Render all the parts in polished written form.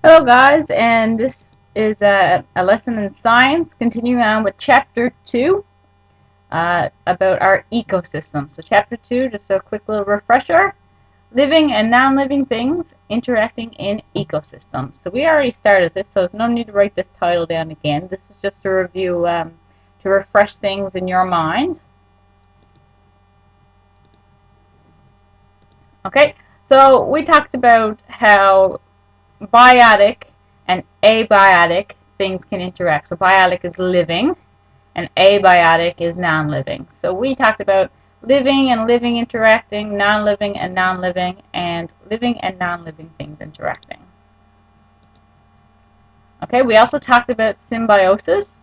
Hello guys, and this is a lesson in science, continuing on with chapter 2 about our ecosystem. So chapter 2, just a quick little refresher, living and non-living things interacting in ecosystems. So we already started this, so there's no need to write this title down again. This is just a review to refresh things in your mind. Okay, so we talked about how biotic and abiotic things can interact. So biotic is living and abiotic is non-living. So we talked about living and living interacting, non-living and non-living, and living and non-living things interacting. Okay, we also talked about symbiosis,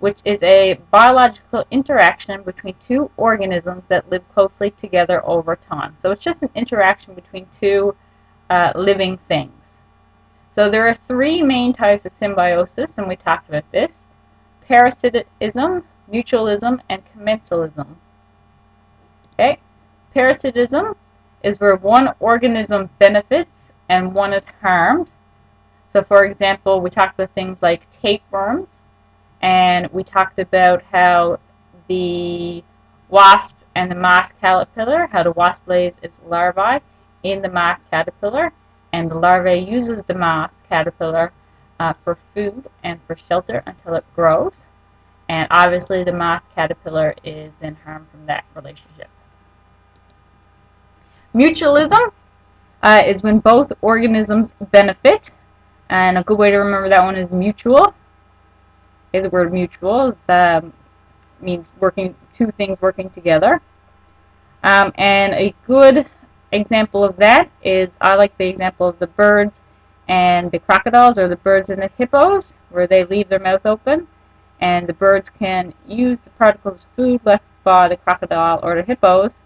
which is a biological interaction between two organisms that live closely together over time. So it's just an interaction between two living things. So there are three main types of symbiosis, and we talked about this: parasitism, mutualism, and commensalism. Okay, parasitism is where one organism benefits and one is harmed. So for example, we talked about things like tapeworms, and we talked about how the wasp and the moth caterpillar, how the wasp lays its larvae in the moth caterpillar, and the larvae uses the moth caterpillar for food and for shelter until it grows. And obviously the moth caterpillar is then harmed from that relationship. Mutualism is when both organisms benefit, and a good way to remember that one is mutual. Okay, the word mutual means two things working together. And a good example of that is, I like the example of the birds and the crocodiles, or the birds and the hippos, where they leave their mouth open, and the birds can use the particles of food left by the crocodile or the hippos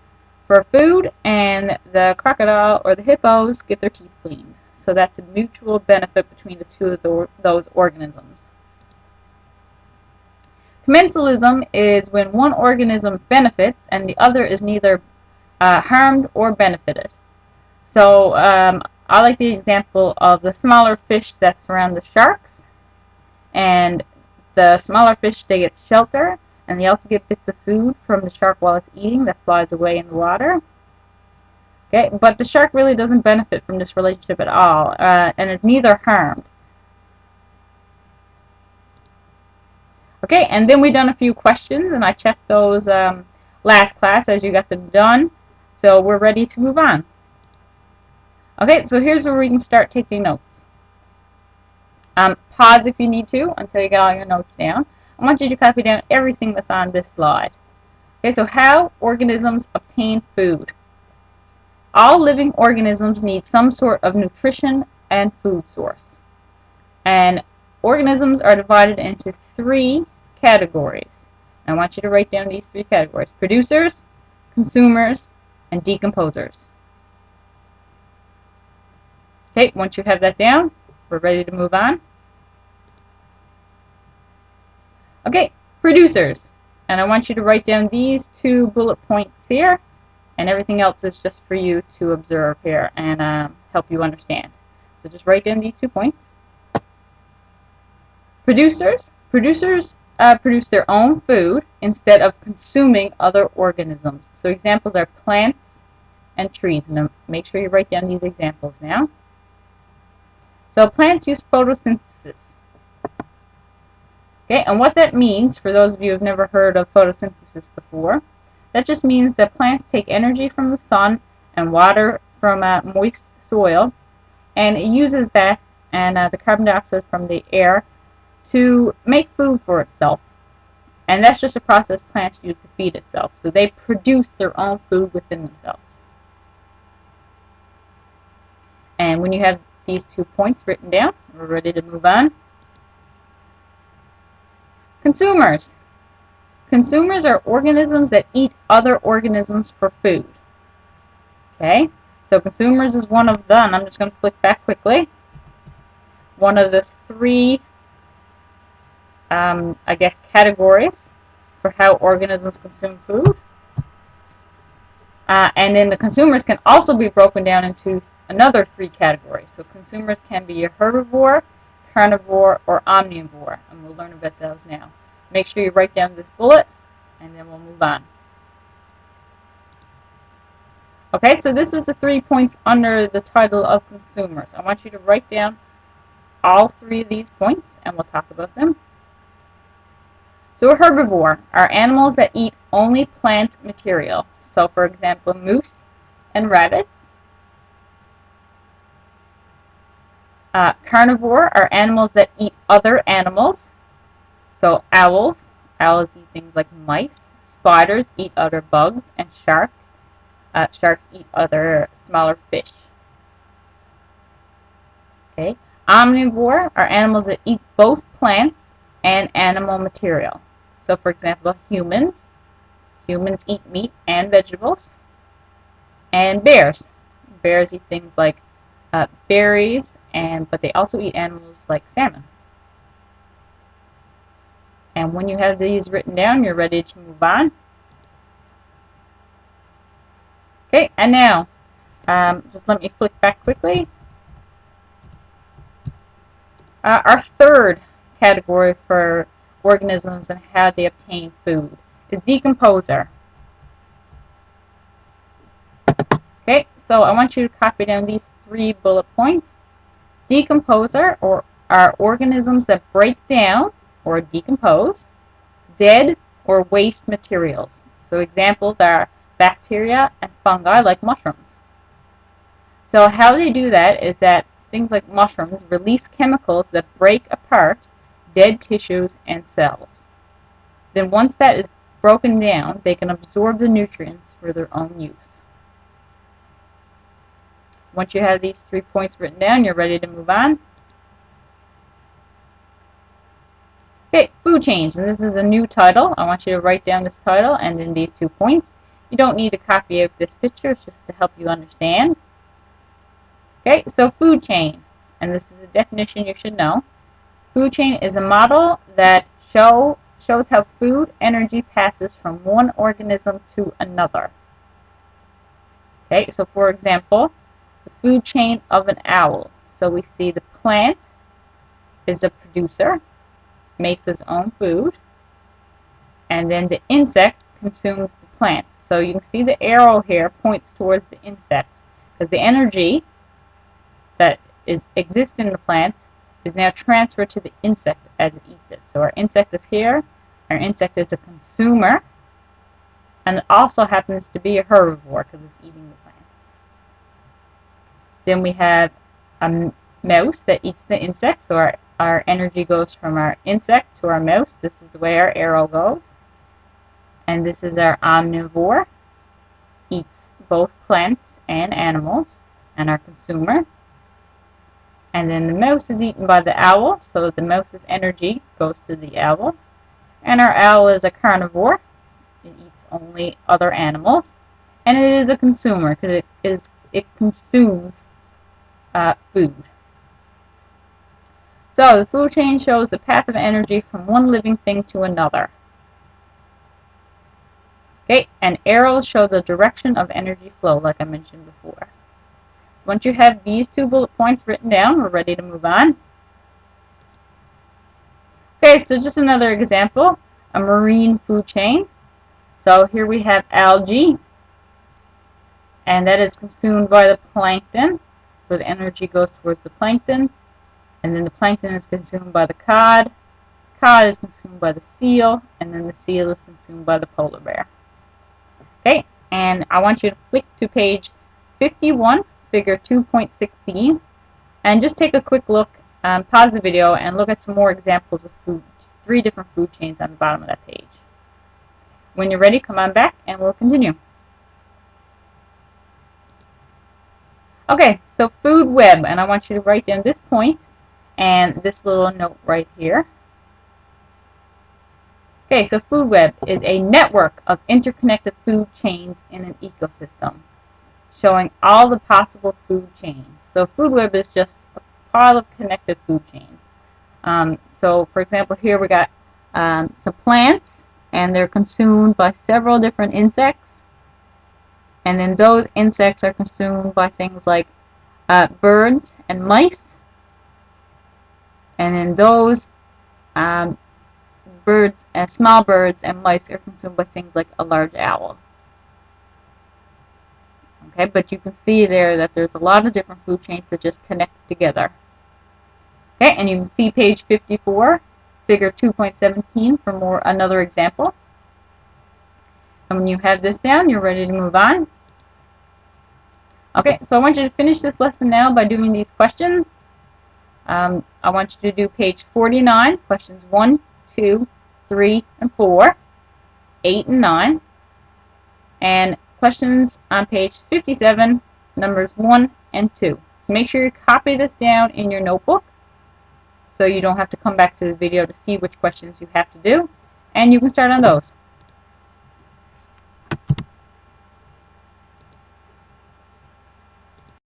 for food, and the crocodile or the hippos get their teeth cleaned. So that's a mutual benefit between the two of those organisms. Commensalism is when one organism benefits and the other is neither harmed or benefited. So I like the example of the smaller fish that surround the sharks, and the smaller fish, they get shelter, and they also get bits of food from the shark while it's eating that flies away in the water. Okay, but the shark really doesn't benefit from this relationship at all, and is neither harmed. Okay, and then we done a few questions, and I checked those last class as you got them done. So we're ready to move on. Okay, so here's where we can start taking notes. Pause if you need to until you get all your notes down. I want you to copy down everything that's on this slide. Okay, so how organisms obtain food. All living organisms need some sort of nutrition and food source. And organisms are divided into three categories. I want you to write down these three categories: producers, consumers, and decomposers. Okay, once you have that down, we're ready to move on. Okay, producers. And I want you to write down these two bullet points here, and everything else is just for you to observe here and help you understand. So just write down these 2 points. Producers produce their own food instead of consuming other organisms. So examples are plants and trees. And make sure you write down these examples now. So plants use photosynthesis. Okay, and what that means, for those of you who have never heard of photosynthesis before, that just means that plants take energy from the sun and water from moist soil, and it uses that and the carbon dioxide from the air to make food for itself. And that's just a process plants use to feed itself. So they produce their own food within themselves. And when you have these 2 points written down, we're ready to move on. Consumers. Consumers are organisms that eat other organisms for food. Okay, so consumers is one of them. I'm just going to flick back quickly. One of the three I guess, categories for how organisms consume food. And then the consumers can also be broken down into another 3 categories. So consumers can be a herbivore, carnivore, or omnivore, and we'll learn about those now. Make sure you write down this bullet, and then we'll move on. Okay, so this is the 3 points under the title of consumers. I want you to write down all 3 of these points, and we'll talk about them. So a herbivore are animals that eat only plant material. So for example, moose and rabbits. Carnivore are animals that eat other animals. So owls eat things like mice. Spiders eat other bugs, and sharks eat other smaller fish. Okay. Omnivore are animals that eat both plants and animal material. So for example, humans eat meat and vegetables. And bears eat things like berries, but they also eat animals like salmon. And when you have these written down, you're ready to move on. Okay, and now, just let me flick back quickly. Our third category for organisms and how they obtain food is decomposer. Okay, so I want you to copy down these 3 bullet points. Decomposer are organisms that break down or decompose dead or waste materials. So examples are bacteria and fungi like mushrooms. So how they do that is that things like mushrooms release chemicals that break apart dead tissues and cells. Then once that is broken down, they can absorb the nutrients for their own use. Once you have these 3 points written down, you're ready to move on. Okay, food chains, and this is a new title. I want you to write down this title and then these 2 points. You don't need to copy out this picture, it's just to help you understand. Okay, so food chain, and this is a definition you should know. Food chain is a model that shows how food energy passes from one organism to another. Okay, so for example, the food chain of an owl. So we see the plant is a producer, makes its own food, and then the insect consumes the plant. So you can see the arrow here points towards the insect, because the energy that exists in the plant is now transferred to the insect as it eats it. So our insect is here, our insect is a consumer, and it also happens to be a herbivore because it's eating the plants. Then we have a mouse that eats the insect, so our energy goes from our insect to our mouse. This is the way our arrow goes. And this is our omnivore, eats both plants and animals, and our consumer. And then the mouse is eaten by the owl, so the mouse's energy goes to the owl. And our owl is a carnivore. It eats only other animals. And it is a consumer, because it consumes food. So the food chain shows the path of energy from one living thing to another. Okay, and arrows show the direction of energy flow, like I mentioned before. Once you have these 2 bullet points written down, we're ready to move on. Okay, so just another example, a marine food chain. So here we have algae, and that is consumed by the plankton. So the energy goes towards the plankton, and then the plankton is consumed by the cod. Cod is consumed by the seal, and then the seal is consumed by the polar bear. Okay, and I want you to flick to page 51, figure 2.16, and just take a quick look, pause the video, and look at some more examples of food, 3 different food chains on the bottom of that page. When you're ready, come on back, and we'll continue. Okay, so food web, and I want you to write down this point and this little note right here. Okay, so food web is a network of interconnected food chains in an ecosystem, showing all the possible food chains. So food web is just a pile of connected food chains. So for example, here we got some plants, and they're consumed by several different insects, and then those insects are consumed by things like birds and mice. And in those, small birds and mice are consumed by things like a large owl. Okay, but you can see there that there's a lot of different food chains that just connect together. Okay, and you can see page 54, figure 2.17 for another example. And when you have this down, you're ready to move on. Okay, so I want you to finish this lesson now by doing these questions. I want you to do page 49, questions 1, 2, 3, and 4, 8 and 9, and questions on page 57, numbers 1 and 2. So make sure you copy this down in your notebook so you don't have to come back to the video to see which questions you have to do, and you can start on those.